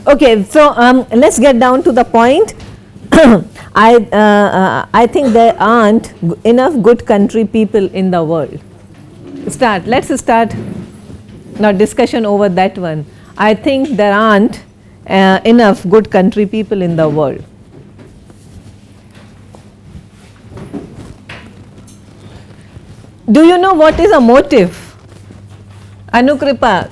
Okay, so let's get down to the point. I think there aren't enough good country people in the world. Let's start now discussion over that one. I think there aren't enough good country people in the world. Do you know what is a motive? Anukripa.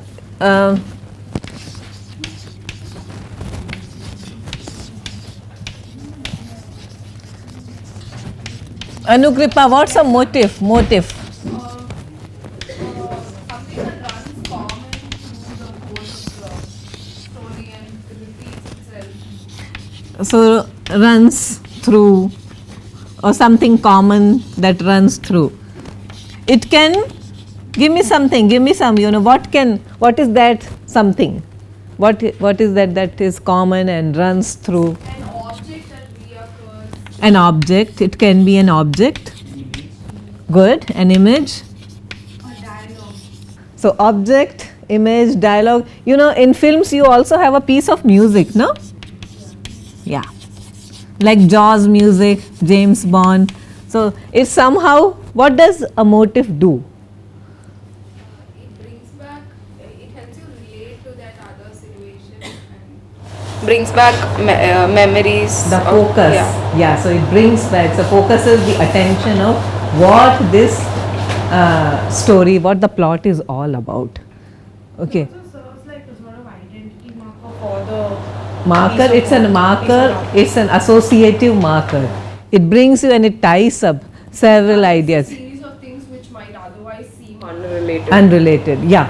Anukripa, what's a motive? Motive. Something that runs common through the whole story and repeats itself. So runs through, or something common that runs through. It can give me something. Give me some. What is that something? What is that is common and runs through? An object that reoccurs. An object. It can be an object. Good. An image. A dialogue. So object, image, dialogue. In films you also have a piece of music, no? Yeah. Like Jaws music, James Bond. So it's somehow, what does a motive do? It brings back, it helps you relate to that other situation and brings back memories. The focus. Yeah, so it brings back, so focuses the attention of what this story, what the plot is all about. Okay. It also serves like a sort of identity marker for the Marker, it's a marker, it's an associative marker. It brings you and it ties up several ideas. A series of things which might otherwise seem unrelated. Unrelated, yeah.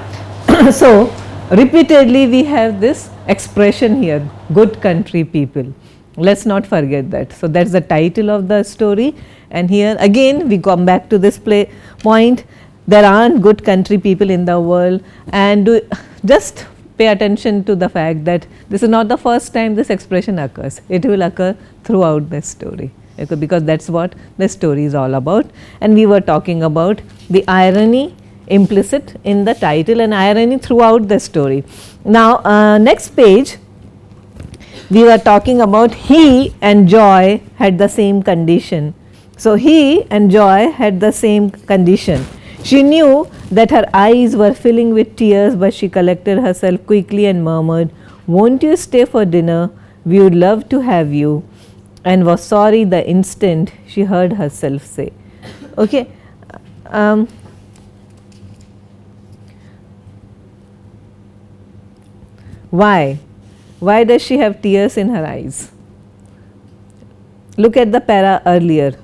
So repeatedly we have this expression here, good country people. Let's not forget that. So that's the title of the story, and here again we come back to this point. There aren't good country people in the world, and just pay attention to the fact that this is not the first time this expression occurs. It will occur throughout the story, okay, because that's what the story is all about. And we were talking about the irony implicit in the title and irony throughout the story. Now next page, we were talking about he and Joy had the same condition. So he and Joy had the same condition. She knew that her eyes were filling with tears, but she collected herself quickly and murmured, "Won't you stay for dinner? We would love to have you," and was sorry the instant she heard herself say. Okay. Why? Why does she have tears in her eyes? Look at the para earlier.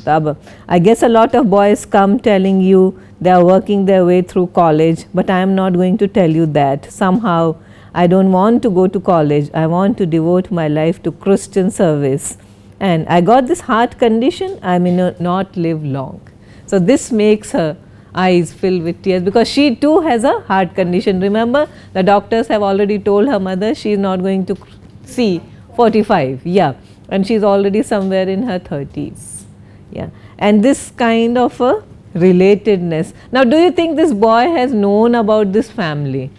I guess a lot of boys come telling you they are working their way through college, but I am not going to tell you that. Somehow I don't want to go to college. I want to devote my life to Christian service. And I got this heart condition, I may not live long. So this makes her eyes filled with tears, because she too has a heart condition. Remember, the doctors have already told her mother she is not going to see 45. Yeah, and she is already somewhere in her 30s. Yeah, and this kind of a relatedness. Now, do you think this boy has known about this family?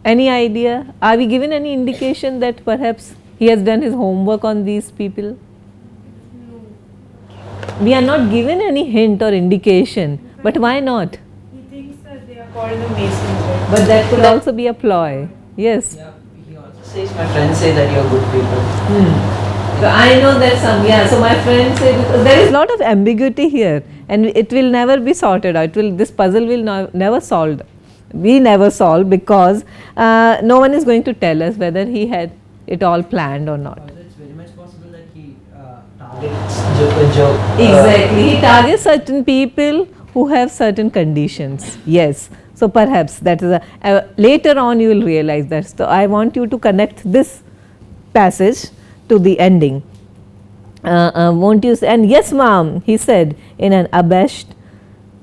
Any idea? Are we given any indication that perhaps he has done his homework on these people? No. We are not given any hint or indication, but why not? He thinks that they are called the Masons, right? But that could also be a ploy. Yes. Yeah, he also says, my friends say that you're good people. So I know that so my friends say, because there is a lot of ambiguity here, and it will never be sorted out. This puzzle will never solved. We never solve, because no one is going to tell us whether he had it all planned or not. It's very much possible that he targets joke. Exactly. He targets certain people who have certain conditions. Yes. So perhaps that is later on you will realize that. So I want you to connect this passage to the ending. Won't you say? And yes, ma'am, he said in an abashed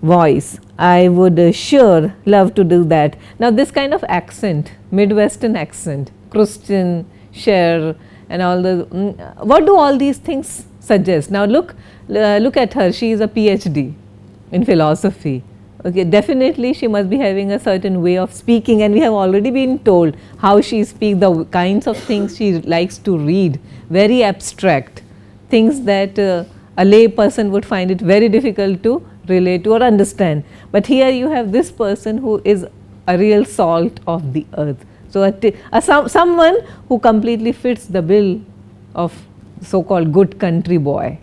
voice, I would sure love to do that. Now this kind of accent, Midwestern accent, Christian, share, and all the, what do all these things suggest? Now look at her, she is a PhD in philosophy. Okay, definitely she must be having a certain way of speaking, and we have already been told how she speaks, the kinds of things she likes to read, very abstract things that a lay person would find it very difficult to relate to or understand. But here you have this person who is a real salt of the earth. So, someone who completely fits the bill of so called good country boy.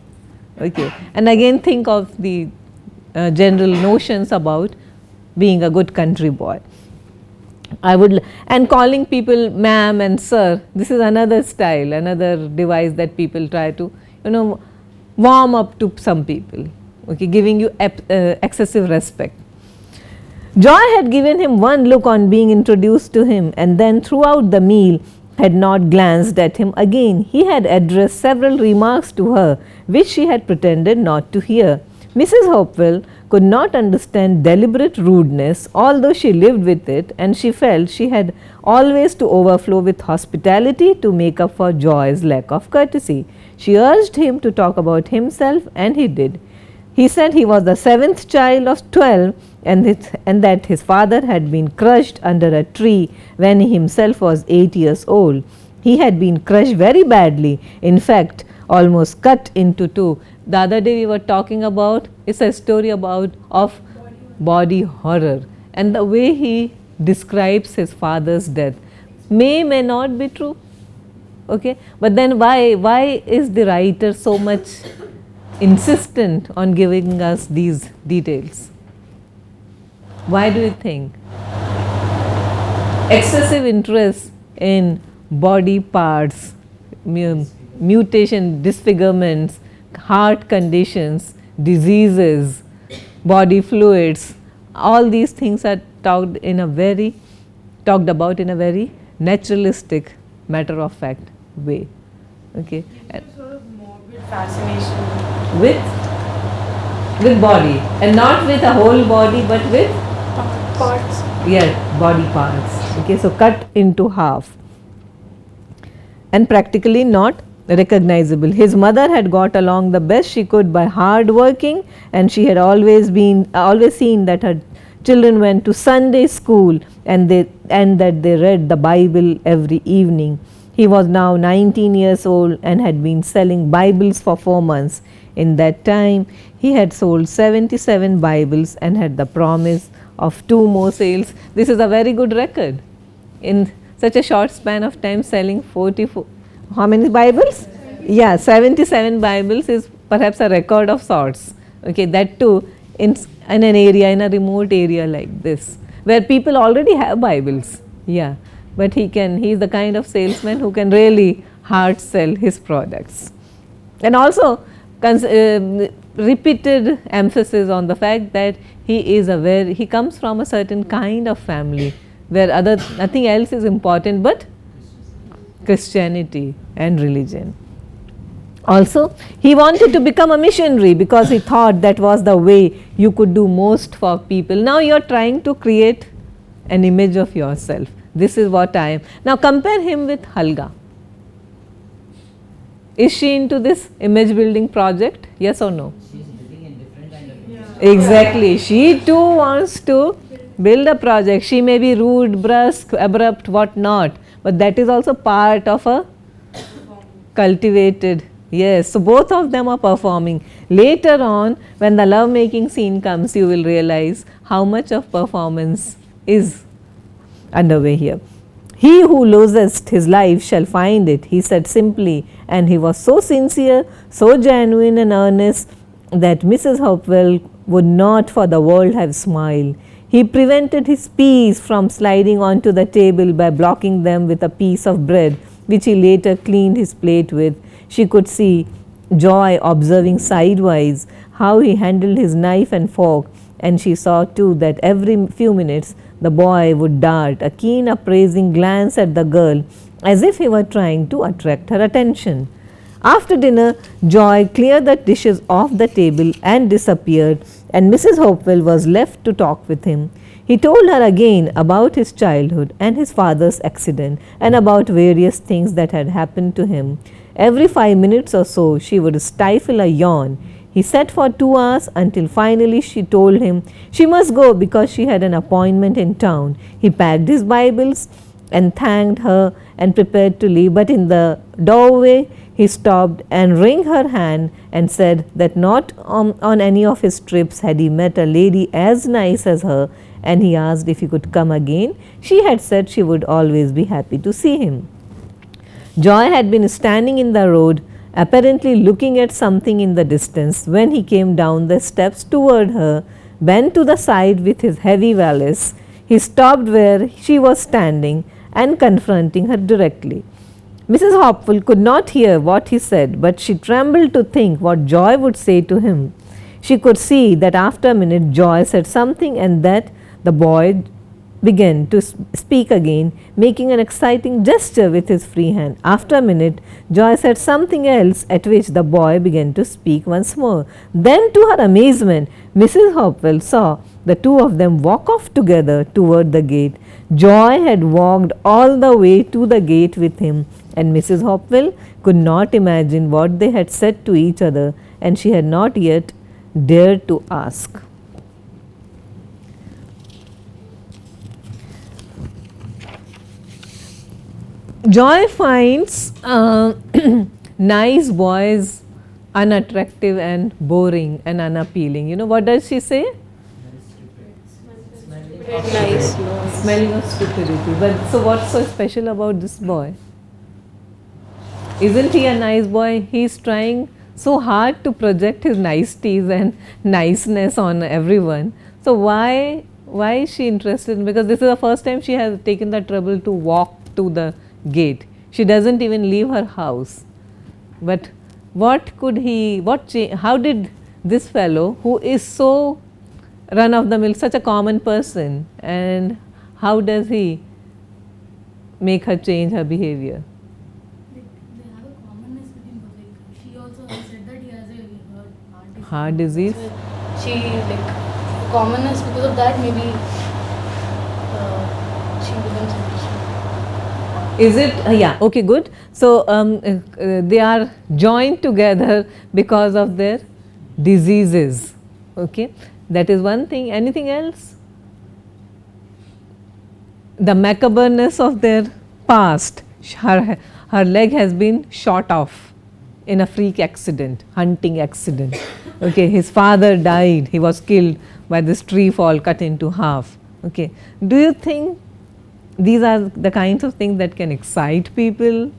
Okay. And again think of the general notions about being a good country boy. And calling people ma'am and sir, this is another style, another device that people try to, warm up to some people, okay, giving you excessive respect. Joy had given him one look on being introduced to him, and then throughout the meal had not glanced at him again. He had addressed several remarks to her which she had pretended not to hear. Mrs. Hopewell could not understand deliberate rudeness, although she lived with it, and she felt she had always to overflow with hospitality to make up for Joy's lack of courtesy. She urged him to talk about himself, and he did. He said he was the 7th child of 12, and that his father had been crushed under a tree when he himself was 8 years old. He had been crushed very badly, in fact, almost cut into two. The other day we were talking about, it's a story of body horror, and the way he describes his father's death may not be true, okay, but then why is the writer so much insistent on giving us these details? Why do you think? Excessive interest in body parts, mutation, disfigurements, heart conditions, diseases, body fluids, all these things are talked about in a very naturalistic, matter of fact way. Okay. Sort of morbid fascination With body, and not with a whole body, but with parts. body parts. Okay, so cut into half and practically not recognizable. His mother had got along the best she could by hard working, and she had always seen that her children went to Sunday school and that they read the Bible every evening. He was now 19 years old and had been selling Bibles for 4 months. In that time, he had sold 77 Bibles and had the promise of 2 more sales. This is a very good record. In such a short span of time, selling 44, how many Bibles? Yeah, 77 Bibles is perhaps a record of sorts. Okay, that too in an area, in a remote area like this, where people already have Bibles. Yeah, but he is the kind of salesman who can really hard sell his products. And also repeated emphasis on the fact that he comes from a certain kind of family where nothing else is important but Christianity and religion. Also, he wanted to become a missionary because he thought that was the way you could do most for people. Now you are trying to create an image of yourself. This is what I am. Now compare him with Halga. Is she into this image building project? Yes or no? She's living in different kind of Exactly. She too wants to build a project. She may be rude, brusque, abrupt, what not, but that is also part of a cultivated. Yes, so both of them are performing. Later on, when the love making scene comes, you will realize how much of performance is underway here. He who loseth his life shall find it, he said simply, and he was so sincere, so genuine and earnest that Mrs. Hopewell would not for the world have smiled. He prevented his peas from sliding onto the table by blocking them with a piece of bread, which he later cleaned his plate with. She could see Joy observing sidewise how he handled his knife and fork, and she saw too that every few minutes the boy would dart a keen appraising glance at the girl as if he were trying to attract her attention. After dinner, Joy cleared the dishes off the table and disappeared, and Mrs. Hopewell was left to talk with him. He told her again about his childhood and his father's accident and about various things that had happened to him. Every 5 minutes or so she would stifle a yawn. He sat for 2 hours until finally she told him she must go because she had an appointment in town. He packed his Bibles and thanked her and prepared to leave, but in the doorway he stopped and wrung her hand and said that not on any of his trips had he met a lady as nice as her, and he asked if he could come again. She had said she would always be happy to see him. Joy had been standing in the road, apparently looking at something in the distance, when he came down the steps toward her, bent to the side with his heavy valise. He stopped where she was standing and confronting her directly. Mrs. Hopwell could not hear what he said, but she trembled to think what Joy would say to him. She could see that after a minute Joy said something, and that the boy began to speak again, making an exciting gesture with his free hand. After a minute, Joy said something else, at which the boy began to speak once more. Then, to her amazement, Mrs. Hopwell saw the two of them walk off together toward the gate. Joy had walked all the way to the gate with him, and Mrs. Hopwell could not imagine what they had said to each other, and she had not yet dared to ask. Joy finds nice boys unattractive and boring and unappealing. You know, what does she say? Nice. Smelling of stupidity. But so what's so special about this boy? Isn't he a nice boy? He's trying so hard to project his niceties and niceness on everyone. So why is she interested? Because this is the first time she has taken the trouble to walk to the gate. She doesn't even leave her house. But what could he, how did this fellow, who is so run of the mill, such a common person, and how does he make her change her behavior? They have a commonness between both. Like she also has said that he has a Heart disease. She like commonness because of that maybe she becomes interested. Is it? Yeah, okay, good. So they are joined together because of their diseases. Okay, that is one thing. Anything else? The macabreness of their past. Her leg has been shot off in a freak accident, hunting accident. Okay, his father died. He was killed by this tree fall, cut into half. Okay, do you think these are the kinds of things that can excite people,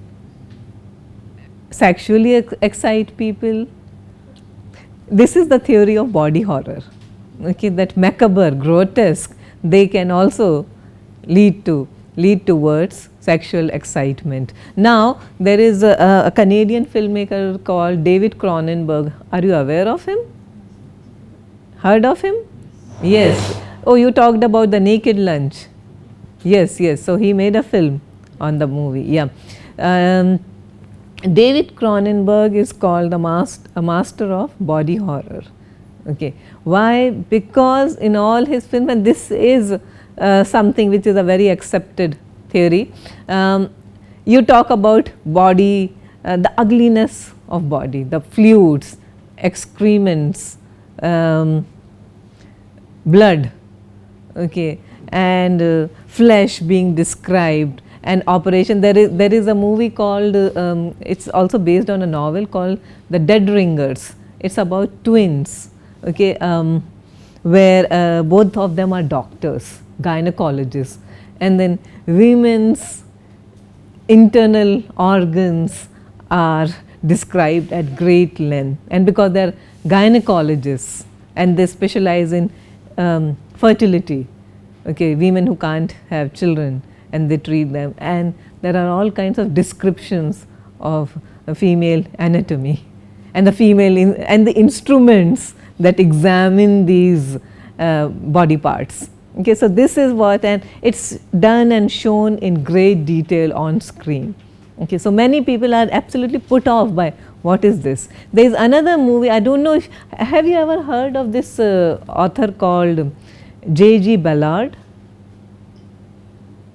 sexually excite people? This is the theory of body horror. Okay, that macabre, grotesque, they can also lead towards sexual excitement. Now, there is a Canadian filmmaker called David Cronenberg. Are you aware of him? Heard of him? Yes. Oh, you talked about The Naked Lunch. Yes, yes. So, he made a film on the movie. Yeah. David Cronenberg is called a master of body horror. Okay. Why? Because in all his films, and this is something which is a very accepted theory, you talk about body, the ugliness of body, the fluids, excrements, blood, okay, and flesh being described, and operation. There is a movie called, it's also based on a novel called The Dead Ringers. It's about twins, okay, where both of them are doctors, gynecologists, and then women's internal organs are described at great length, and because they are gynecologists and they specialize in fertility, okay, women who can't have children, and they treat them, and there are all kinds of descriptions of female anatomy and the female and the instruments that examine these body parts. Okay, so this is what, and it's done and shown in great detail on screen. Okay, so many people are absolutely put off by what is this. There is another movie, I don't know if, have you ever heard of this author called J.G. Ballard?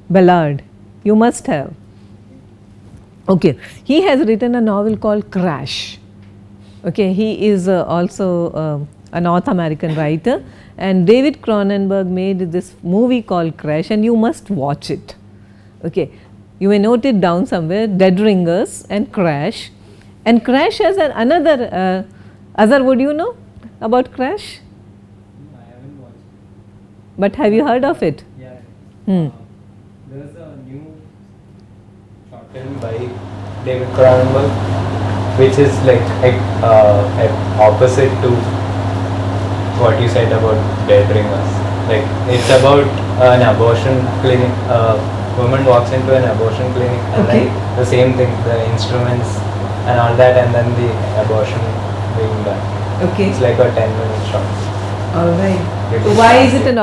Ballard, you must have. Okay, he has written a novel called Crash. Okay, he is also a North American writer, and David Cronenberg made this movie called Crash, and you must watch it. Okay, you may note it down somewhere, Dead Ringers and Crash. And Crash has another, Azhar, would you know about Crash? No, I haven't watched it. But have you heard of it? Yeah. Hmm. There's a new short film by David Cronenberg, which is like opposite to what you said about Dead Ringers. Like it's about an abortion clinic. Woman walks into an abortion clinic and Okay. like the same thing, the instruments and all that, and then the abortion being done. Okay. It's like a 10-minute shot. All right. So why is it an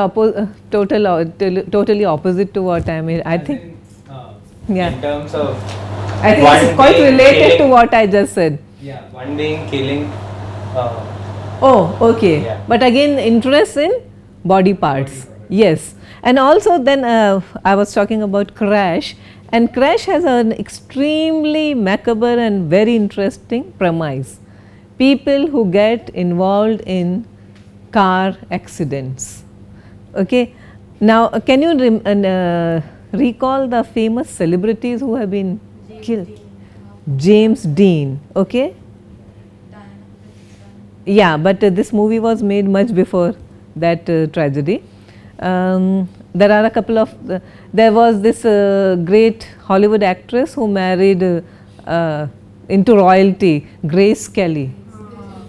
totally opposite to what I mean? I As think, in, yeah. in terms of I think one it's quite being related to killing- what I just said. Yeah, one being killing. Oh, okay. Yeah. But again, interest in body parts. Body parts. Yes. And also then I was talking about Crash, and Crash has an extremely macabre and very interesting premise. People who get involved in car accidents. Okay. Now, can you recall the famous celebrities who have been killed? James Dean. Okay. Yeah, but this movie was made much before that tragedy. There are a couple of, there was this great Hollywood actress who married into royalty, Grace Kelly.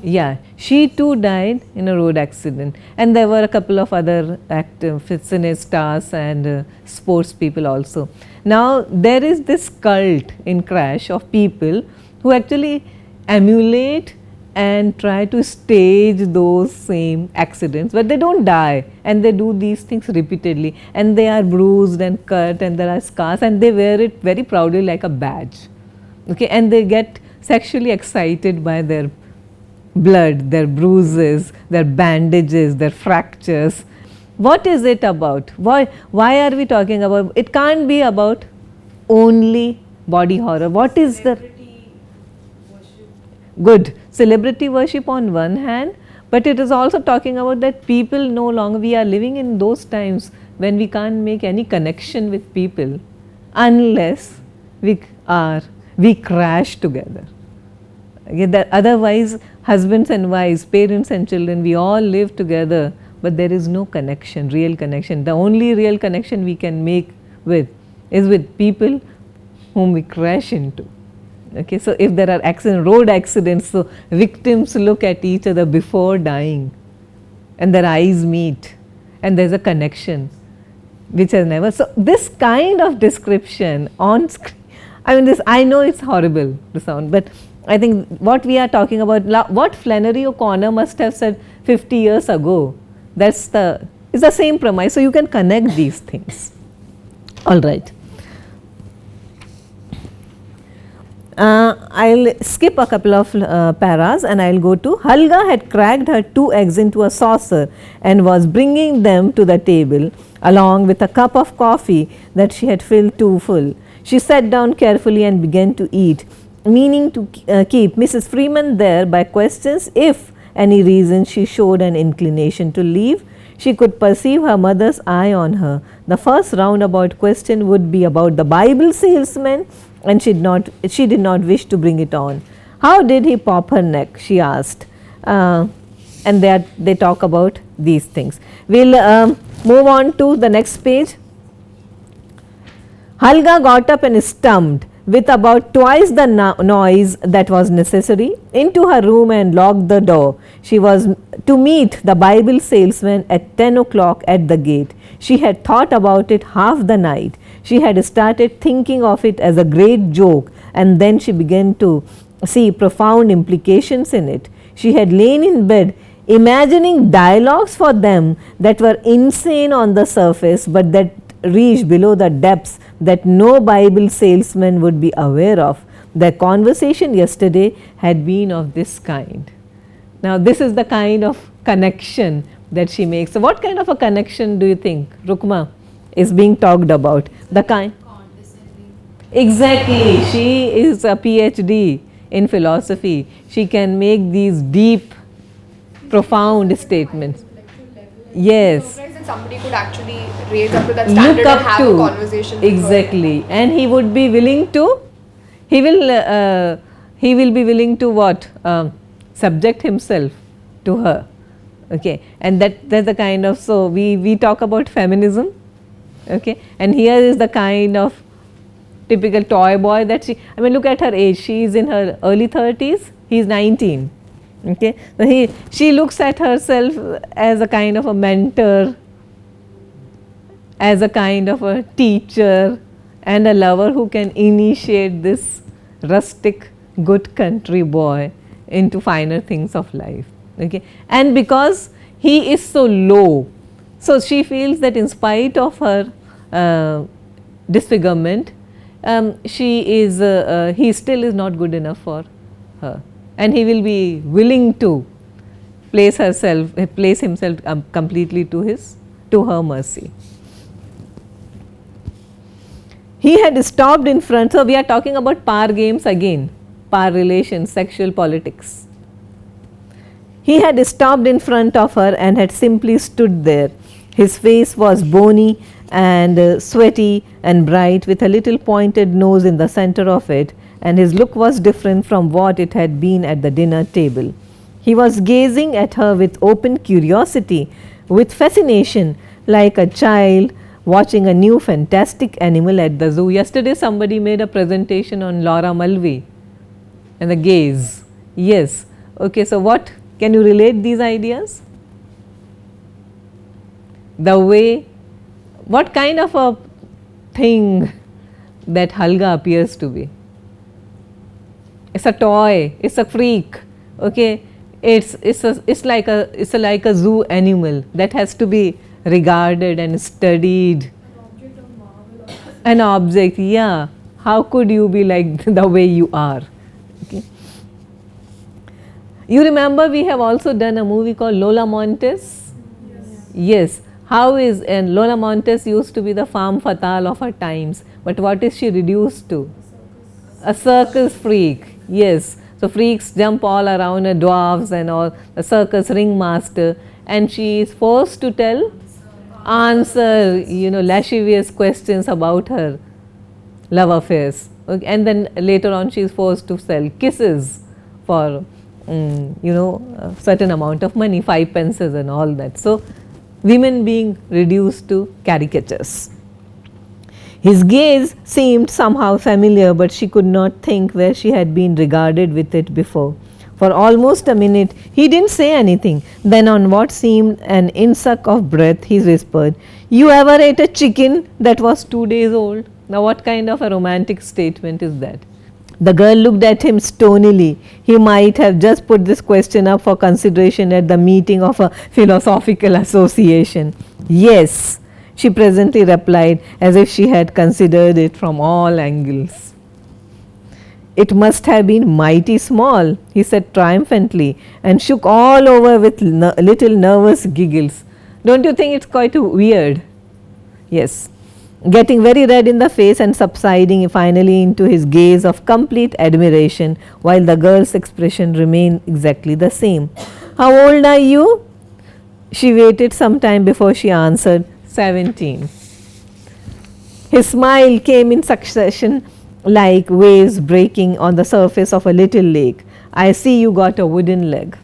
Yeah, she too died in a road accident, and there were a couple of other active cine stars and sports people also. Now there is this cult in Crash of people who actually emulate and try to stage those same accidents, but they don't die, and they do these things repeatedly, and they are bruised and cut, and there are scars, and they wear it very proudly like a badge. Okay, and they get sexually excited by their blood, their bruises, their bandages, their fractures. What is it about? Why are we talking about? It can't be about only body horror. What is the good celebrity worship on one hand, but it is also talking about that people no longer, we are living in those times when we can't make any connection with people unless we crash together. Okay, that otherwise husbands and wives, parents and children, we all live together, but there is no connection, real connection. The only real connection we can make is with people whom we crash into. Okay, so if there are road accidents, so victims look at each other before dying, and their eyes meet, and there is a connection which has never. So this kind of description on screen, I mean, this, I know it's horrible to sound, but I think what we are talking about, what Flannery O'Connor must have said 50 years ago, it's the same premise. So you can connect these things. All right. I'll skip a couple of paras and I'll go to Halga had cracked her 2 eggs into a saucer and was bringing them to the table along with a cup of coffee that she had filled too full. She sat down carefully and began to eat, meaning to keep Mrs. Freeman there by questions if any reason she showed an inclination to leave. She could perceive her mother's eye on her. The first roundabout question would be about the Bible salesman, and she did not wish to bring it on. How did he pop her neck? She asked. And they talk about these things. We'll move on to the next page. Halga got up and stumped with about twice the noise that was necessary into her room and locked the door. She was to meet the Bible salesman at 10 o'clock at the gate. She had thought about it half the night. She had started thinking of it as a great joke, and then she began to see profound implications in it. She had lain in bed imagining dialogues for them that were insane on the surface, but that reached below the depths that no Bible salesman would be aware of. Their conversation yesterday had been of this kind. Now this is the kind of connection that she makes. So what kind of a connection do you think, Rukma, is being talked about? The kind. Condescending. Exactly. She is a PhD in philosophy, she can make these deep, profound statements. Yes. Surprised that somebody could actually raise up to that standard Look up and have to, a conversation with her. exactly, and he would be willing to, he will be willing to what, subject himself to her, okay, and that's the kind of, so we talk about feminism, okay, and here is the kind of typical toy boy that she, I mean look at her age, she is in her early 30s, he is 19. Okay, so she looks at herself as a kind of a mentor, as a kind of a teacher and a lover who can initiate this rustic good country boy into finer things of life. Okay, and because he is so low, so she feels that in spite of her disfigurement, he still is not good enough for her, and he will be willing to place himself completely to her mercy. He had stopped in front, so we are talking about power games again, power relations, sexual politics. He had stopped in front of her and had simply stood there. His face was bony and sweaty and bright, with a little pointed nose in the center of it, and his look was different from what it had been at the dinner table. He was gazing at her with open curiosity, with fascination, like a child watching a new fantastic animal at the zoo. Yesterday somebody made a presentation on Laura Mulvey and the gaze. Yes, okay, so what, can you relate these ideas? The way, what kind of a thing that Halga appears to be? It's a toy, it's a freak, okay, it's like a zoo animal that has to be regarded and studied. An object, yeah. How could you be like the way you are? Okay. You remember we have also done a movie called Lola Montes? Yes. How is, and Lola Montes used to be the femme fatale of her times, but what is she reduced to? A circus freak, yes. So freaks jump all around, dwarfs and all, a circus ringmaster, and she is forced to answer, lascivious questions about her love affairs. Okay. And then later on she is forced to sell kisses for, a certain amount of money, 5 pences and all that. So women being reduced to caricatures. His gaze seemed somehow familiar, but she could not think where she had been regarded with it before. For almost a minute he didn't say anything. Then on what seemed an insuck of breath he whispered, "You ever ate a chicken that was 2 days old?" Now what kind of a romantic statement is that? The girl looked at him stonily. He might have just put this question up for consideration at the meeting of a philosophical association. "Yes," she presently replied, as if she had considered it from all angles. "It must have been mighty small," he said triumphantly, and shook all over with little nervous giggles. Don't you think it's quite weird? Yes. Getting very red in the face and subsiding finally into his gaze of complete admiration, while the girl's expression remained exactly the same. "How old are you?" She waited some time before she answered, 17. His smile came in succession like waves breaking on the surface of a little lake. "I see you got a wooden leg.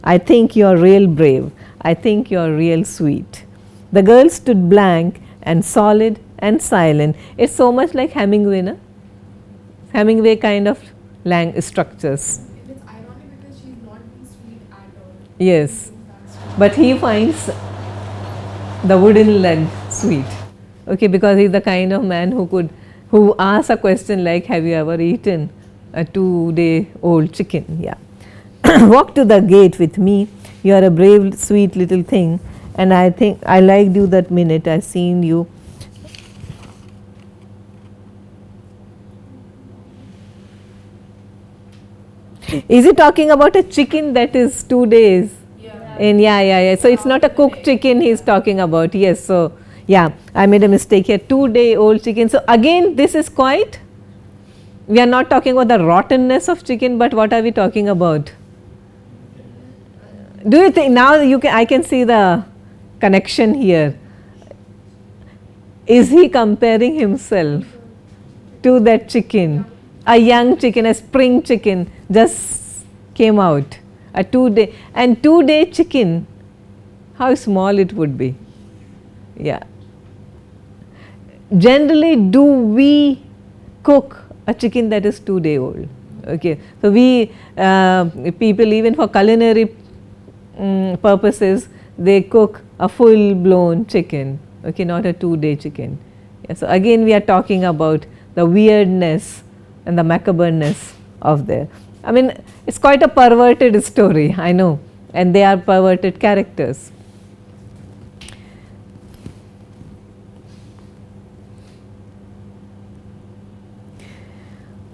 I think you are real brave. I think you are real sweet." The girl stood blank and solid and silent. It's so much like Hemingway, na? Hemingway kind of structures. It's ironic because she's not been sweet at all. Yes, but he finds the wooden leg sweet, okay, because he's the kind of man who asks a question like, "Have you ever eaten a 2-day-old chicken?" Yeah. "Walk to the gate with me. You are a brave, sweet little thing, and I think I liked you that minute I seen you." Is he talking about a chicken that is 2 days? Yeah. So it's not a cooked chicken he's talking about. Yes. So yeah, I made a mistake here. 2-day-old chicken. So again, this is quite We are not talking about the rottenness of chicken, but what are we talking about? Do you think now I can see the connection here? Is he comparing himself to that chicken, a young chicken, a spring chicken just came out, a 2-day, and 2-day chicken, how small it would be? Yeah. Generally, do we cook a chicken that is 2-day old? Okay, so we people, even for culinary purposes, they cook a full blown chicken, okay, not a 2-day chicken. Yeah, so again we are talking about the weirdness and the macabreness of there. I mean, it's quite a perverted story, I know, and they are perverted characters.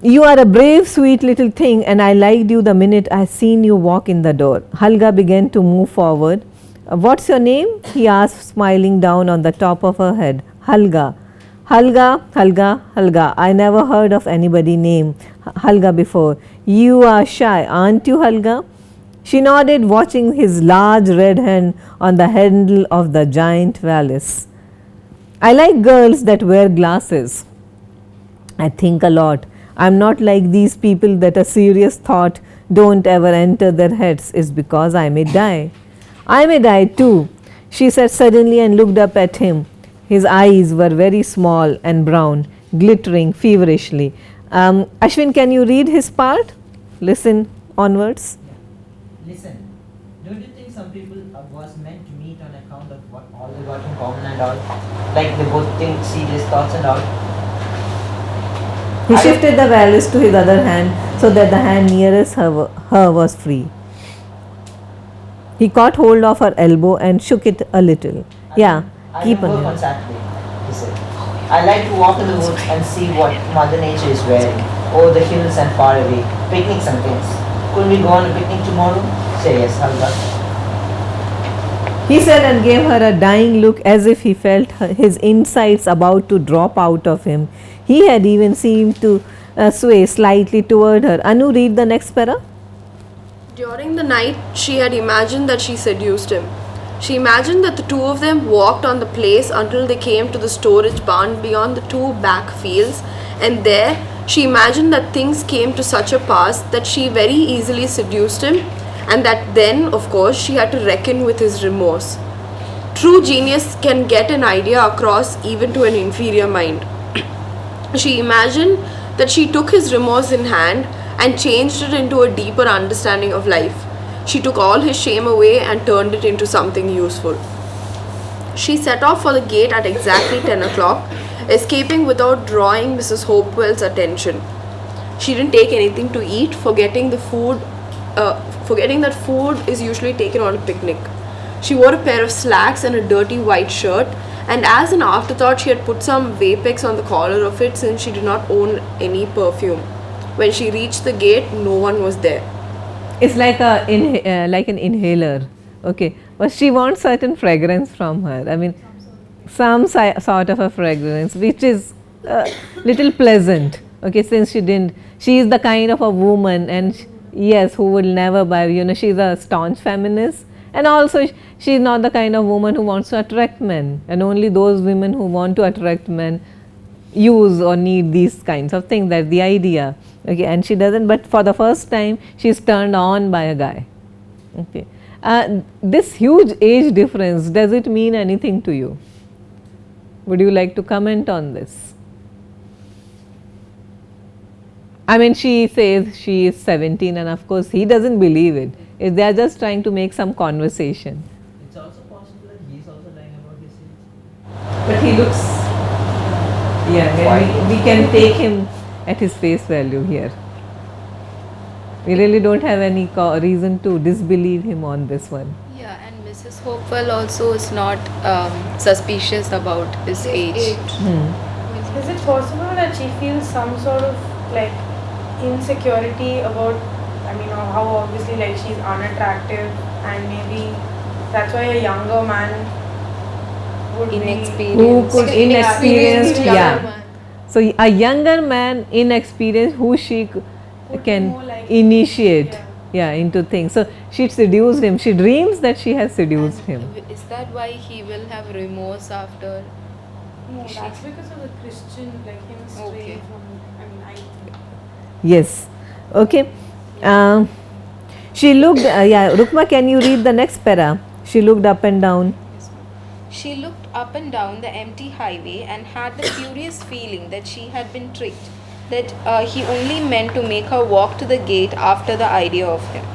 You are a brave, sweet little thing, and I liked you the minute I seen you walk in the door. Halga began to move forward. What's your name? He asked, smiling down on the top of her head. Halga. Halga, Halga, Halga. I never heard of anybody named Halga before. You are shy, aren't you, Halga? She nodded, watching his large red hand on the handle of the giant valise. I like girls that wear glasses. I think a lot. I'm not like these people that a serious thought don't ever enter their heads is because I may die. I may die too, she said suddenly and looked up at him. His eyes were very small and brown, glittering feverishly. Ashwin, can you read his part? Listen onwards. Listen, don't you think some people was meant to meet on account of what all they got in common and all? Like they both think serious thoughts and all? He shifted the valise to his other hand so that the hand nearest her was free. He caught hold of her elbow and shook it a little. Keep on. On Saturday, he said. I like to walk in the woods and see what Mother Nature is wearing, over the hills and far away, picnics and things. Couldn't we go on a picnic tomorrow? Say yes, Halga. He said and gave her a dying look as if he felt his insides about to drop out of him. He had even seemed to sway slightly toward her. Anu, read the next para. During the night, she had imagined that she seduced him. She imagined that the two of them walked on the place until they came to the storage barn beyond the 2 back fields, and there she imagined that things came to such a pass that she very easily seduced him, and that then, of course, she had to reckon with his remorse. True genius can get an idea across even to an inferior mind. She imagined that she took his remorse in hand and changed it into a deeper understanding of life. She took all his shame away and turned it into something useful. She set off for the gate at exactly 10 o'clock, escaping without drawing Mrs. Hopewell's attention. She didn't take anything to eat, forgetting that food is usually taken on a picnic. She wore a pair of slacks and a dirty white shirt, and as an afterthought she had put some Vapex on the collar of it since she did not own any perfume. When she reached the gate, no one was there. It's like like an inhaler, okay, but she wants certain fragrance from her. I mean, some sort of a fragrance which is little pleasant, okay, since she is the kind of a woman, and yes, who will never buy, she's a staunch feminist, and also she is not the kind of woman who wants to attract men, and only those women who want to attract men use or need these kinds of things. That's the idea, okay, and she doesn't, but for the first time she is turned on by a guy, okay. This huge age difference, does it mean anything to you? Would you like to comment on this? I mean, she says she is 17, and of course he doesn't believe it. They are just trying to make some conversation. It's also possible that he is also lying about his age. But he looks, we can take him at his face value here. We really don't have any reason to disbelieve him on this one. Yeah, and Mrs. Hopewell also is not suspicious about his age. Is it possible that she feels some sort of like insecurity about, how obviously like she's unattractive, and maybe that's why a younger man would Inexperienced. Who could inexperienced, So a younger man, inexperienced, who she Would can more like- initiate, Yeah. into things. So she seduced him. She dreams that she has seduced him. Is that why he will have remorse after? No, that's because of the Christian, like him straying Okay. from. I mean, I think. Yes. Okay. She looked. Rukma, can you read the next para? She looked up and down. She looked up and down the empty highway and had the curious feeling that she had been tricked, that he only meant to make her walk to the gate after the idea of him.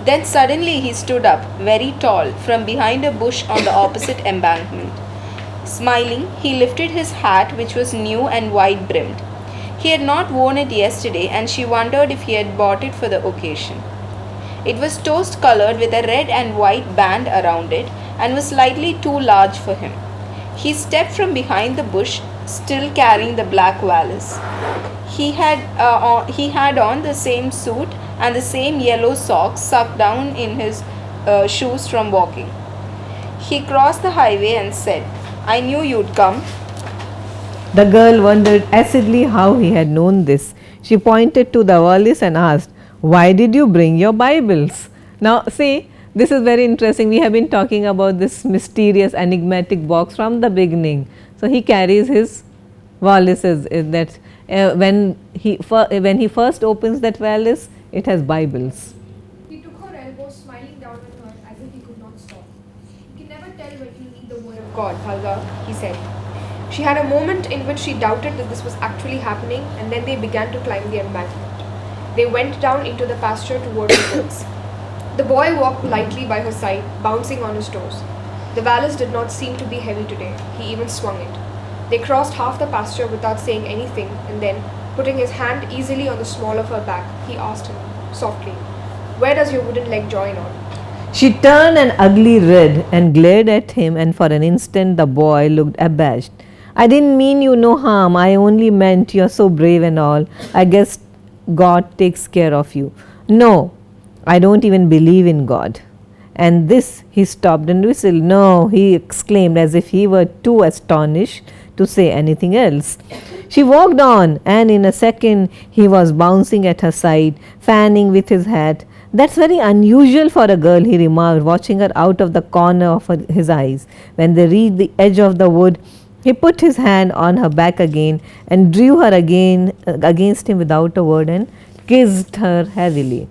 Then suddenly he stood up, very tall, from behind a bush on the opposite embankment. Smiling, he lifted his hat, which was new and wide brimmed. He had not worn it yesterday, and she wondered if he had bought it for the occasion. It was toast colored with a red and white band around it and was slightly too large for him. He stepped from behind the bush, still carrying the black valise. He had on the same suit and the same yellow socks sucked down in his shoes from walking. He crossed the highway and said, "I knew you'd come." The girl wondered acidly how he had known this. She pointed to the valise and asked, "Why did you bring your Bibles?" Now, see, this is very interesting. We have been talking about this mysterious, enigmatic box from the beginning. So, he carries his valises. That when he first opens that valise, it has Bibles. He took her elbow, smiling down at her as if he could not stop. You can never tell when you need the word of God, Halva, he said. She had a moment in which she doubted that this was actually happening, and then they began to climb the embankment. They went down into the pasture toward the woods. The boy walked lightly by her side, bouncing on his toes. The valise did not seem to be heavy today. He even swung it. They crossed half the pasture without saying anything, and then, putting his hand easily on the small of her back, he asked him, softly, "Where does your wooden leg join on?" She turned an ugly red and glared at him, and for an instant the boy looked abashed. "I didn't mean you no harm. I only meant you're so brave and all. I guess God takes care of you." "No, I don't even believe in God." And this, he stopped and whistled. "No," he exclaimed as if he were too astonished to say anything else. She walked on, and in a second he was bouncing at her side, fanning with his hat. "That's very unusual for a girl," he remarked, watching her out of the corner of his eyes. When they reached the edge of the wood, he put his hand on her back again and drew her again against him without a word and kissed her heavily.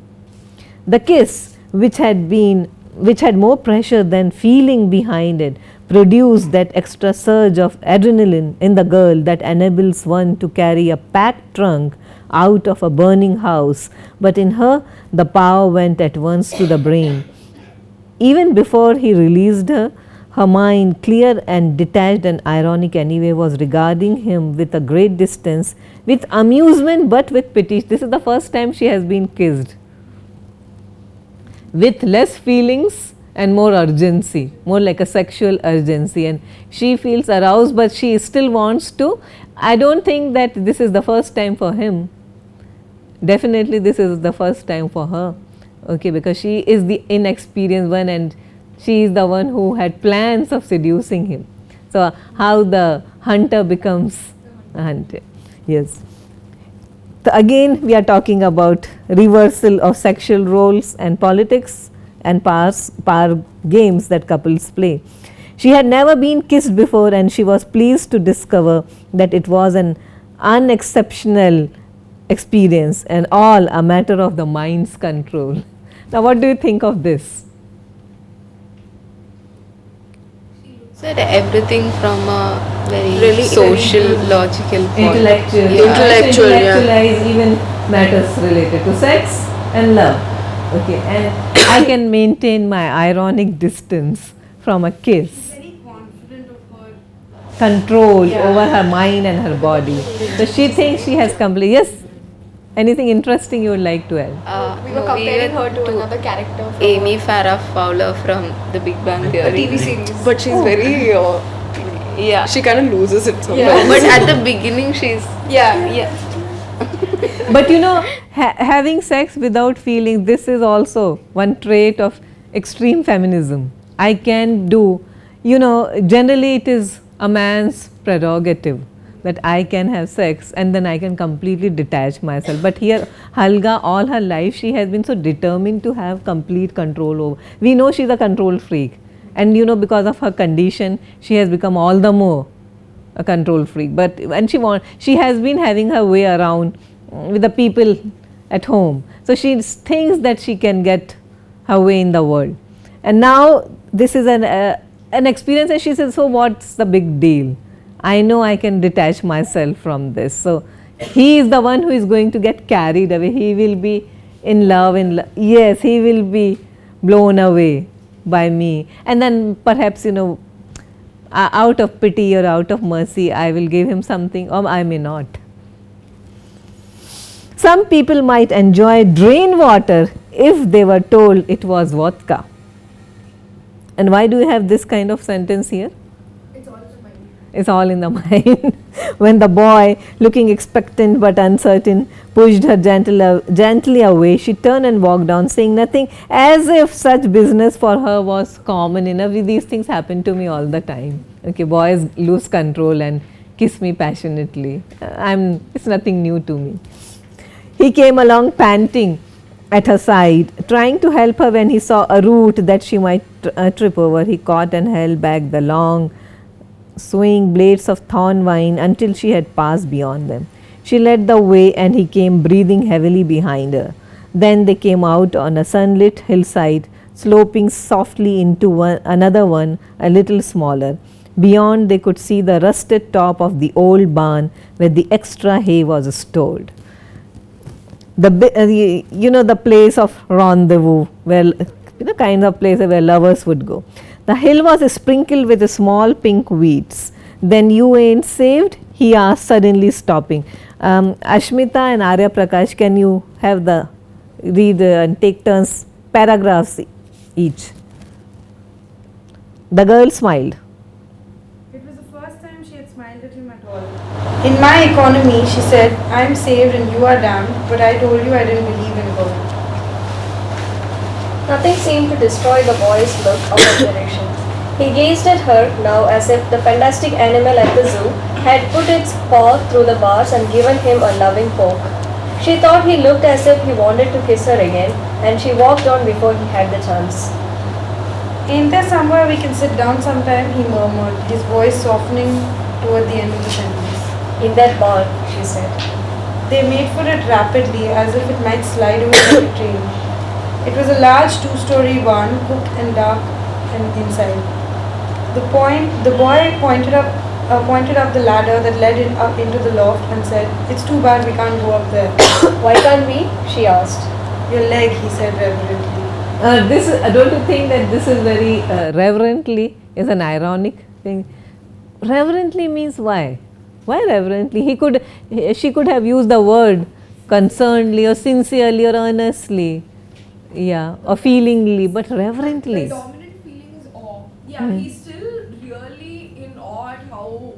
The kiss, which had more pressure than feeling behind it, produced that extra surge of adrenaline in the girl that enables one to carry a packed trunk out of a burning house. But in her, the power went at once to the brain. Even before he released her, her mind, clear and detached and ironic anyway, was regarding him with a great distance, with amusement but with pity. This is the first time she has been kissed. With less feelings and more urgency, more like a sexual urgency, and she feels aroused, but she still wants to. I don't think that this is the first time for him. Definitely this is the first time for her, okay, because she is the inexperienced one and she is the one who had plans of seducing him. So, how the hunter becomes a hunter. Yes. So, again we are talking about reversal of sexual roles and politics and power games that couples play. She had never been kissed before, and she was pleased to discover that it was an unexceptional experience and all a matter of the mind's control. Now, what do you think of this? Said everything from a very Really social, logical point. Intellectual. Yeah. Intellectual, yeah. Intellectualize even matters related to sex and love. Okay, and I can maintain my ironic distance from a kiss. Very confident of her. Control over her mind and her body. So she thinks she has complete. Yes. Anything interesting you would like to add? We were comparing her to another character from Amy Farrah Fowler from The Big Bang a Theory. TV series. But she's very, Yeah. she kind of loses it somewhere. Yeah. But at the beginning, she's Yeah. But you know, having sex without feeling, this is also one trait of extreme feminism. I can do, you know, generally it is a man's prerogative. that I can have sex and then I can completely detach myself. But here Halga, all her life she has been so determined to have complete control over. We know she is a control freak, and you know, because of her condition she has become all the more a control freak. But when she has been having her way around with the people at home, so she thinks that she can get her way in the world. And now this is an experience, and she says, so what's the big deal? I know I can detach myself from this. So he is the one who is going to get carried away. He will be in love, yes, he will be blown away by me. And then perhaps, you know, out of pity or out of mercy, I will give him something, or I may not. Some people might enjoy drain water if they were told it was vodka. And why do you have this kind of sentence here? It's all in the mind. It's all in the mind. When the boy, looking expectant but uncertain, pushed her gently away, she turned and walked on, saying nothing, as if such business for her was common enough. These things happen to me all the time. Okay, boys lose control and kiss me passionately. It's nothing new to me. He came along panting at her side, trying to help her when he saw a root that she might trip over. He caught and held back the long, swaying blades of thorn vine until she had passed beyond them. She led the way, and he came breathing heavily behind her. Then they came out on a sunlit hillside, sloping softly into another one, a little smaller. Beyond, they could see the rusted top of the old barn where the extra hay was stored. The place of rendezvous, where the kind of place where lovers would go. The hill was sprinkled with small pink weeds. Then you ain't saved? He asked, suddenly stopping. Ashmita and Arya Prakash, can you have the read and take turns, paragraphs each? The girl smiled. It was the first time she had smiled at him at all. In my economy, she said, I'm saved and you are damned, but I told you I didn't believe in God. Nothing seemed to destroy the boy's look of admiration. He gazed at her now as if the fantastic animal at the zoo had put its paw through the bars and given him a loving poke. She thought he looked as if he wanted to kiss her again, and she walked on before he had the chance. Ain't there somewhere we can sit down sometime? He murmured, his voice softening toward the end of the sentence. In that barn, she said. They made for it rapidly, as if it might slide away like a train. It was a large two-story barn, cooked and dark and inside. The boy pointed up the ladder that led up into the loft and said, "It's too bad we can't go up there." Why can't we? She asked. Your leg, he said reverently. Don't you think that this is very reverently is an ironic thing? Reverently means why? Why reverently? She could have used the word concernedly or sincerely or earnestly, yeah, or feelingly, but reverently. The dominant feeling is awe. Yeah, he's still really in awe at how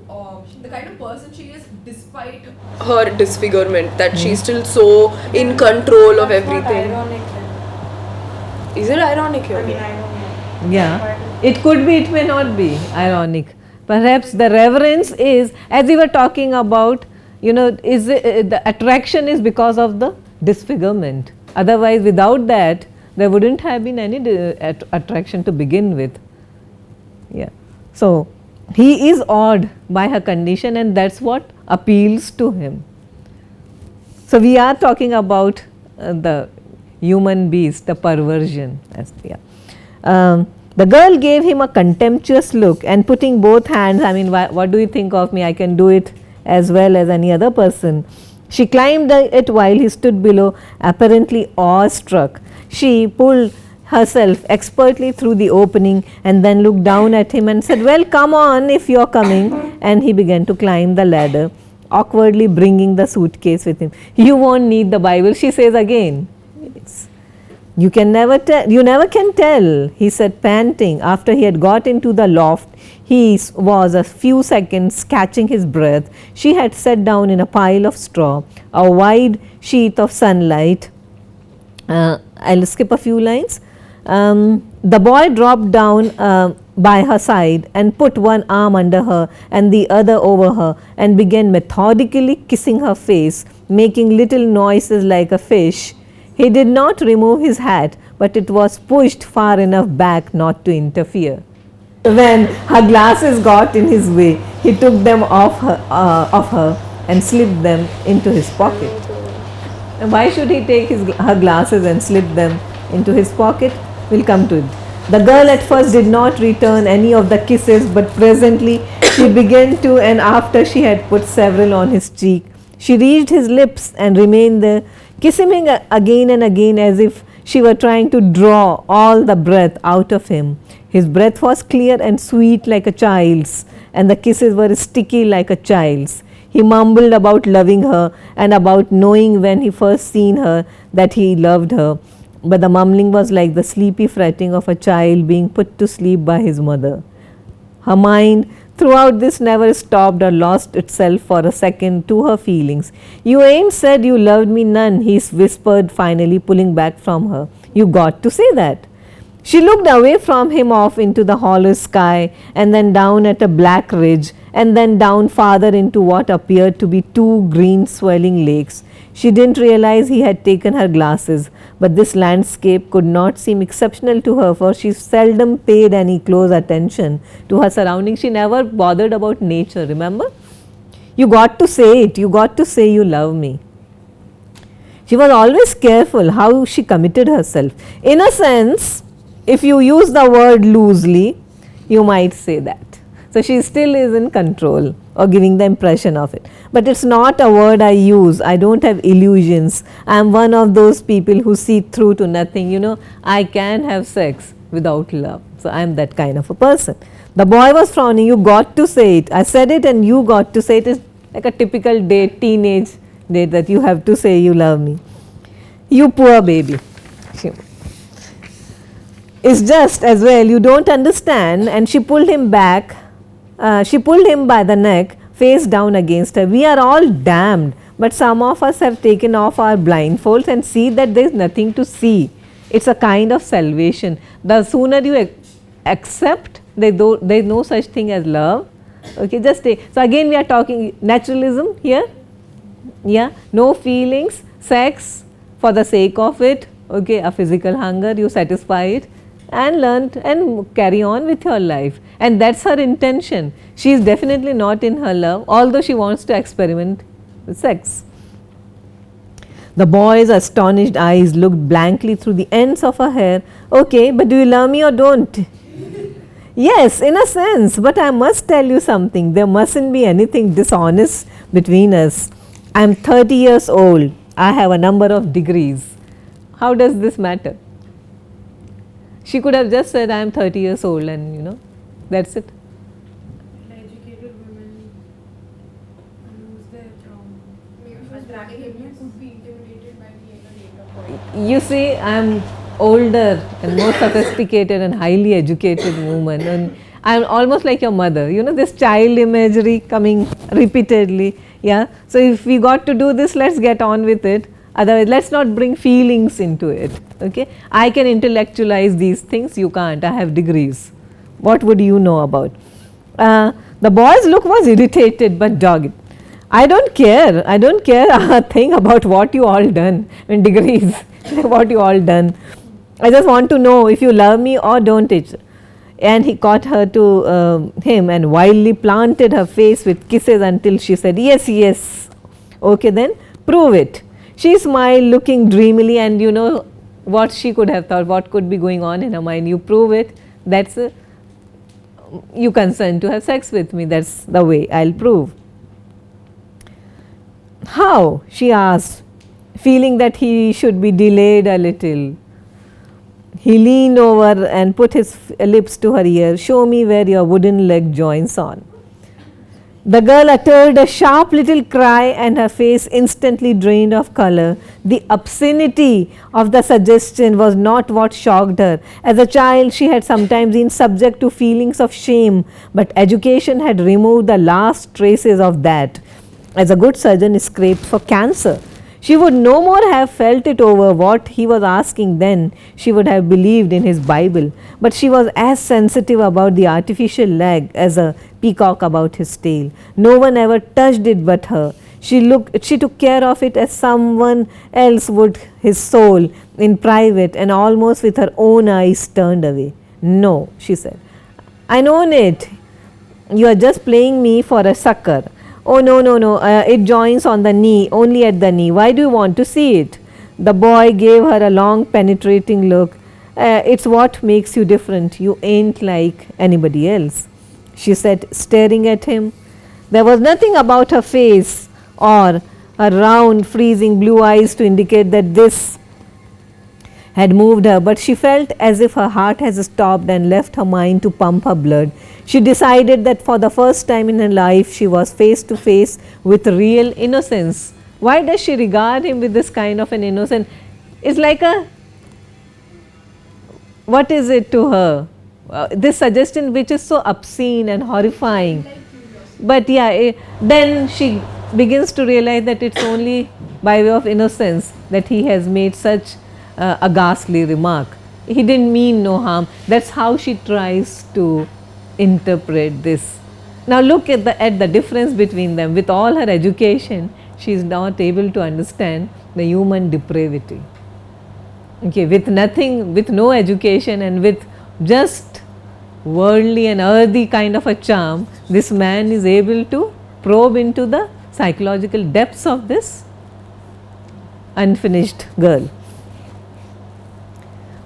the kind of person she is, despite Her disfigurement, that she's still so in control of That's not everything. ironic then. Is it ironic here? I mean, I don't know. Yeah, it could be, it may not be ironic. Perhaps the reverence is, as we were talking about, is the attraction is because of the disfigurement. Otherwise, without that, there wouldn't have been any attraction to begin with. Yeah. So, he is awed by her condition, and that's what appeals to him. So, we are talking about the human beast, the perversion. The girl gave him a contemptuous look, and putting both hands, what do you think of me? I can do it as well as any other person. She climbed it while he stood below, apparently awestruck. She pulled herself expertly through the opening and then looked down at him and said, "Well, come on if you're coming." And he began to climb the ladder, awkwardly bringing the suitcase with him. "You won't need the Bible," she says again. You never can tell, he said, panting. After he had got into the loft, he was a few seconds catching his breath. She had sat down in a pile of straw, a wide sheath of sunlight. I'll skip a few lines. The boy dropped down by her side and put one arm under her and the other over her and began methodically kissing her face, making little noises like a fish. He did not remove his hat, but it was pushed far enough back not to interfere. When her glasses got in his way, he took them off her and slipped them into his pocket. And why should he take her glasses and slip them into his pocket? We'll come to it. The girl at first did not return any of the kisses, but presently she began to, and after she had put several on his cheek, she reached his lips and remained there, kissing him again and again as if she were trying to draw all the breath out of him. His breath was clear and sweet like a child's, and the kisses were sticky like a child's. He mumbled about loving her and about knowing when he first seen her that he loved her, but the mumbling was like the sleepy fretting of a child being put to sleep by his mother. Her mind throughout this never stopped or lost itself for a second to her feelings. You ain't said you loved me none, he whispered finally, pulling back from her. You got to say that. She looked away from him off into the hollow sky and then down at a black ridge and then down farther into what appeared to be two green swelling lakes. She didn't realize he had taken her glasses, but this landscape could not seem exceptional to her, for she seldom paid any close attention to her surroundings. She never bothered about nature, remember? You got to say it, you got to say you love me. She was always careful how she committed herself. In a sense, if you use the word loosely, you might say that. So she still is in control or giving the impression of it. But it's not a word I use. I don't have illusions. I am one of those people who see through to nothing. You know, I can have sex without love. So I am that kind of a person. The boy was frowning. You got to say it. I said it and you got to say it. It's like a typical date, teenage date, that you have to say you love me. You poor baby. It's just as well you don't understand. And she pulled him back. She pulled him by the neck, face down against her. We are all damned, but some of us have taken off our blindfolds and see that there is nothing to see. It's a kind of salvation. The sooner you accept there is no such thing as love. Okay, just take. So again we are talking naturalism here. Yeah, no feelings, sex for the sake of it. Okay, a physical hunger, you satisfy it and learn and carry on with your life, and that's her intention. She is definitely not in her love, although she wants to experiment with sex. The boy's astonished eyes looked blankly through the ends of her hair. Okay, but do you love me or don't? Yes, in a sense, but I must tell you something. There mustn't be anything dishonest between us. I am 30 years old. I have a number of degrees. How does this matter? She could have just said I am 30 years old and that's it. Educated women lose their could be intimidated by me at a later point. You see, I am older and more sophisticated and highly educated woman, and I am almost like your mother. This child imagery coming repeatedly. Yeah. So if we got to do this, let's get on with it. Otherwise, let's not bring feelings into it. Okay, I can intellectualize these things. You can't. I have degrees. What would you know about? The boy's look was irritated but dogged. I don't care. I don't care a thing about what you all done. I mean, degrees. What you all done. I just want to know if you love me or don't it. And he caught her to him and wildly planted her face with kisses until she said, yes, yes. Okay, then prove it. She smiled, looking dreamily, and what she could have thought, what could be going on in her mind. You prove it, that's you consent to have sex with me, that's the way I'll prove. How? She asked, feeling that he should be delayed a little. He leaned over and put his lips to her ear. Show me where your wooden leg joins on. The girl uttered a sharp little cry and her face instantly drained of color. The obscenity of the suggestion was not what shocked her. As a child, she had sometimes been subject to feelings of shame, but education had removed the last traces of that. As a good surgeon scraped for cancer, She would no more have felt it over what he was asking then. She would have believed in his Bible. But she was as sensitive about the artificial leg as a peacock about his tail. No one ever touched it but her. She took care of it as someone else would his soul, in private and almost with her own eyes turned away. No, she said. I know it. You are just playing me for a sucker. Oh, no, no, no, it joins on the knee, only at the knee. Why do you want to see it? The boy gave her a long penetrating look. It's what makes you different. You ain't like anybody else, she said, staring at him. There was nothing about her face or her round, freezing blue eyes to indicate that this had moved her, but she felt as if her heart has stopped and left her mind to pump her blood. She decided that for the first time in her life she was face to face with real innocence. Why does she regard him with this kind of an innocence? It's like a, what is it to her? This suggestion which is so obscene and horrifying. But yeah, then she begins to realize that it's only by way of innocence that he has made such a ghastly remark. He didn't mean no harm. That's how she tries to interpret this. Now look at the difference between them. With all her education, she is not able to understand the human depravity. Okay, with nothing, with no education and with just worldly and earthy kind of a charm, this man is able to probe into the psychological depths of this unfinished girl.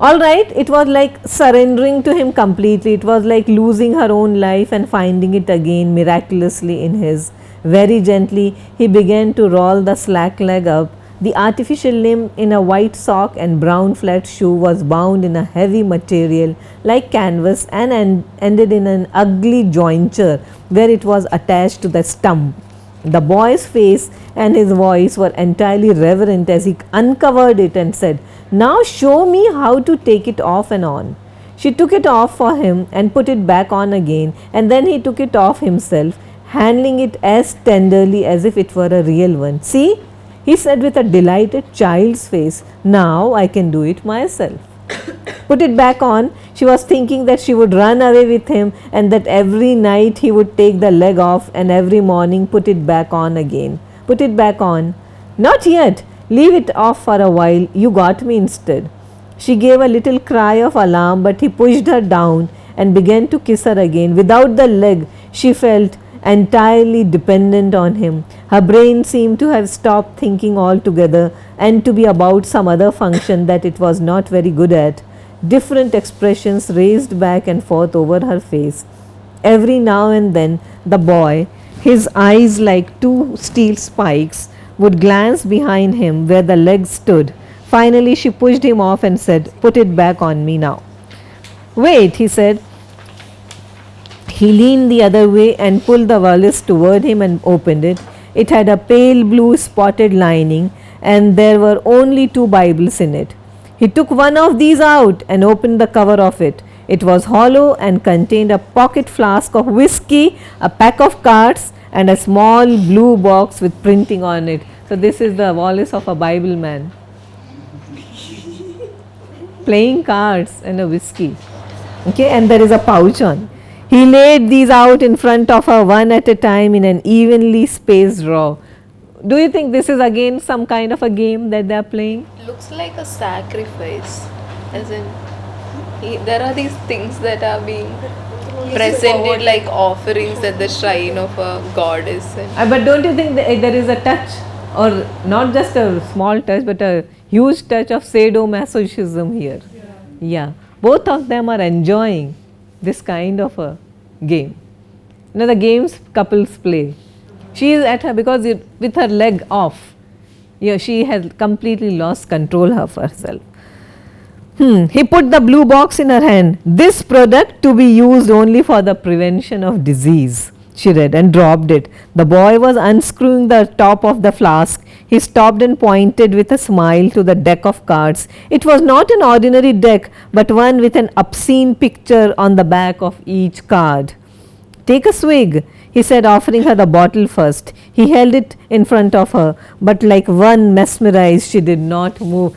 Alright, it was like surrendering to him completely. It was like losing her own life and finding it again miraculously in his. Very gently, he began to roll the slack leg up. The artificial limb in a white sock and brown flat shoe was bound in a heavy material like canvas and ended in an ugly jointure where it was attached to the stump. The boy's face and his voice were entirely reverent as he uncovered it and said, "Now show me how to take it off and on." She took it off for him and put it back on again, and then he took it off himself, handling it as tenderly as if it were a real one. "See," he said with a delighted child's face, "now I can do it myself." Put it back on. She was thinking that she would run away with him and that every night he would take the leg off and every morning put it back on again. Put it back on. "Not yet. Leave it off for a while. You got me instead." She gave a little cry of alarm, but he pushed her down and began to kiss her again. Without the leg, she felt entirely dependent on him. Her brain seemed to have stopped thinking altogether and to be about some other function that it was not very good at. Different expressions raced back and forth over her face. Every now and then the boy, his eyes like two steel spikes, would glance behind him where the leg stood. Finally she pushed him off and said, "Put it back on me now." "Wait," he said. He leaned the other way and pulled the valise toward him and opened it. It had a pale blue spotted lining and there were only 2 Bibles in it. He took one of these out and opened the cover of it. It was hollow and contained a pocket flask of whiskey, a pack of cards and a small blue box with printing on it. So this is the valise of a Bible man. Playing cards and a whiskey. Okay, and there is a pouch on. He laid these out in front of her one at a time in an evenly spaced row. Do you think this is again some kind of a game that they are playing? Looks like a sacrifice, as in there are these things that are being presented like offerings at the shrine of a goddess. But don't you think there is a touch, or not just a small touch but a huge touch of sadomasochism here? Yeah, both of them are enjoying this kind of a game. You know, the games couples play. She is at her, because with her leg off, yeah, she has completely lost control of herself. He put the blue box in her hand. "This product to be used only for the prevention of disease," she read, and dropped it. The boy was unscrewing the top of the flask. He stopped and pointed with a smile to the deck of cards. It was not an ordinary deck, but one with an obscene picture on the back of each card. "Take a swig." he said, offering her the bottle first. He held it in front of her, but like one mesmerized, she did not move.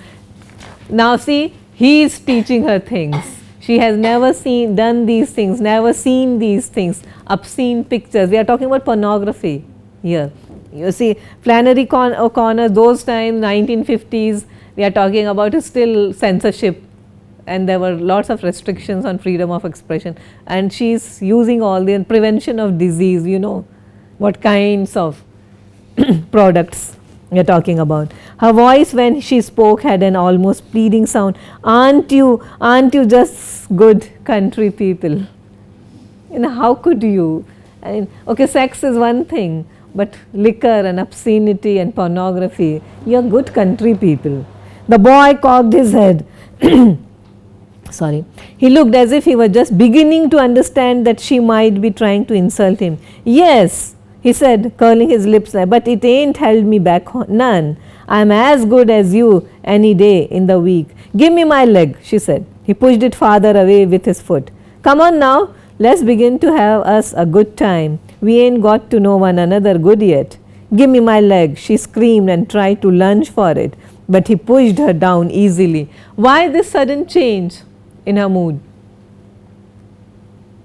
Now see, he is teaching her things. She has never done these things, never seen these things, obscene pictures. We are talking about pornography here. You see, Flannery O'Connor, those times, 1950s, we are talking about still censorship, and there were lots of restrictions on freedom of expression, and she is using all the prevention of disease, what kinds of products we are talking about. Her voice when she spoke had an almost pleading sound. Aren't you just good country people? How could you? Okay, sex is one thing, but liquor and obscenity and pornography, you are good country people. The boy cocked his head. Sorry. He looked as if he were just beginning to understand that she might be trying to insult him. Yes, he said, curling his lips, but it ain't held me back none. I'm as good as you any day in the week. Give me my leg, she said. He pushed it farther away with his foot. Come on now, let's begin to have us a good time. We ain't got to know one another good yet. Give me my leg, she screamed and tried to lunge for it, but he pushed her down easily. Why this sudden change in her mood?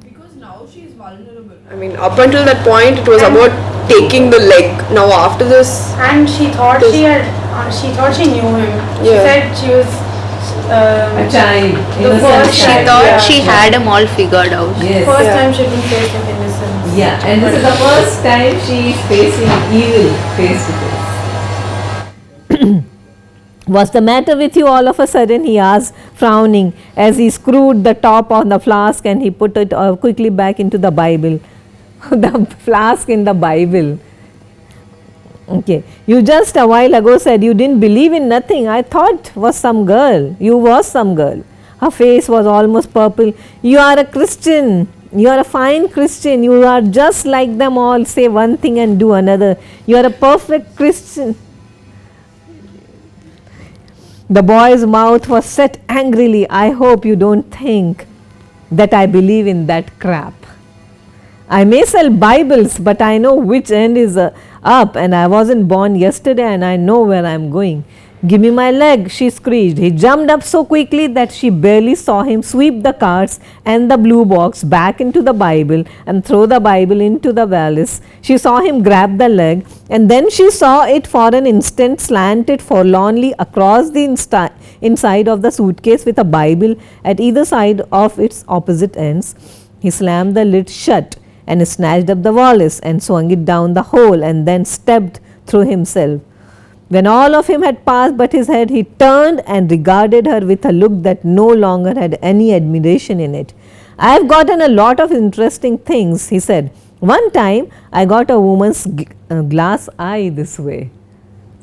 Because now she is vulnerable. I mean, up until that point, it was about taking the leg. Now after this, And she thought she knew him. She Yeah. said she was A child. the first She time, thought yeah. she had him all figured out. Yes. First Yeah. time she had been faced with innocence. Yeah, and this is the first time she is facing evil face to face. What's the matter with you all of a sudden? He asked, frowning, as he screwed the top on the flask and he put it quickly back into the Bible. The flask in the Bible. Okay, you just a while ago said you didn't believe in nothing. I thought was some girl. You was some girl. Her face was almost purple. You are a Christian. You are a fine Christian. You are just like them all. Say one thing and do another. You are a perfect Christian. The boy's mouth was set angrily. I hope you don't think that I believe in that crap. I may sell Bibles, but I know which end is up, and I wasn't born yesterday and I know where I am going. Give me my leg, she screeched. He jumped up so quickly that she barely saw him sweep the cards and the blue box back into the Bible and throw the Bible into the valise. She saw him grab the leg, and then she saw it for an instant slanted forlornly across the inside of the suitcase with a Bible at either side of its opposite ends. He slammed the lid shut and snatched up the valise and swung it down the hole and then stepped through himself. When all of him had passed but his head, he turned and regarded her with a look that no longer had any admiration in it. I have gotten a lot of interesting things, he said. One time I got a woman's glass eye this way.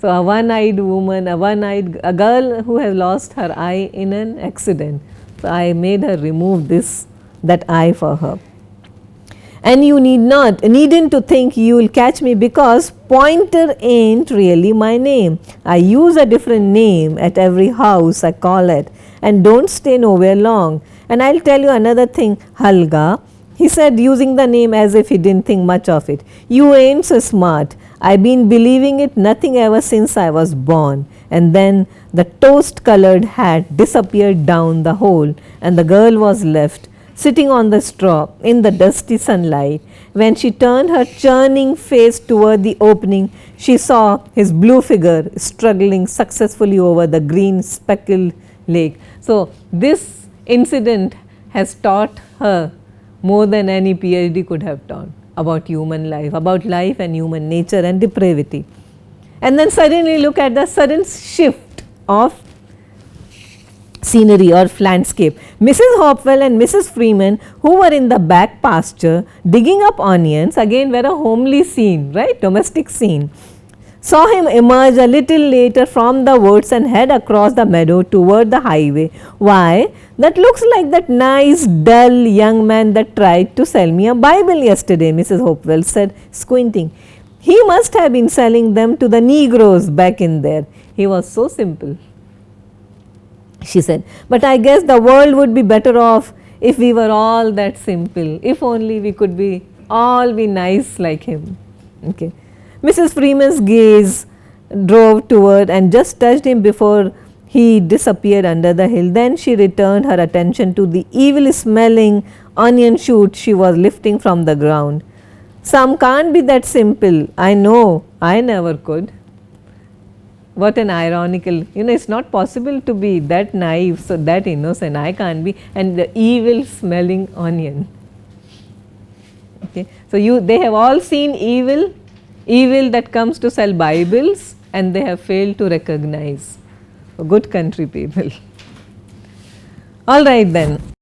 So a one-eyed woman, a girl who has lost her eye in an accident. So I made her remove that eye for her. And you needn't to think you will catch me because Pointer ain't really my name. I use a different name at every house I call at and don't stay nowhere long. And I'll tell you another thing, Halga, he said, using the name as if he didn't think much of it. You ain't so smart. I've been believing it nothing ever since I was born. And then the toast-colored hat disappeared down the hole and the girl was left sitting on the straw in the dusty sunlight. When she turned her churning face toward the opening, she saw his blue figure struggling successfully over the green speckled lake. So this incident has taught her more than any PhD could have taught about human life, about life and human nature and depravity. And then suddenly look at the sudden shift of scenery or landscape. Mrs. Hopwell and Mrs. Freeman, who were in the back pasture digging up onions, again very homely scene, right, domestic scene, saw him emerge a little later from the woods and head across the meadow toward the highway. Why, that looks like that nice dull young man that tried to sell me a Bible yesterday, Mrs. Hopwell said, squinting. He must have been selling them to the Negroes back in there. He was so simple, she said, but I guess the world would be better off if we were all that simple, if only we could be all be nice like him. Okay. Mrs. Freeman's gaze drove toward and just touched him before he disappeared under the hill. Then she returned her attention to the evil smelling onion shoot she was lifting from the ground. Some can't be that simple. I know, I never could. What an ironical, it's not possible to be that naive, so that innocent, I can't be, and the evil smelling onion. Okay. So they have all seen evil that comes to sell Bibles, and they have failed to recognize. Good country people. All right then.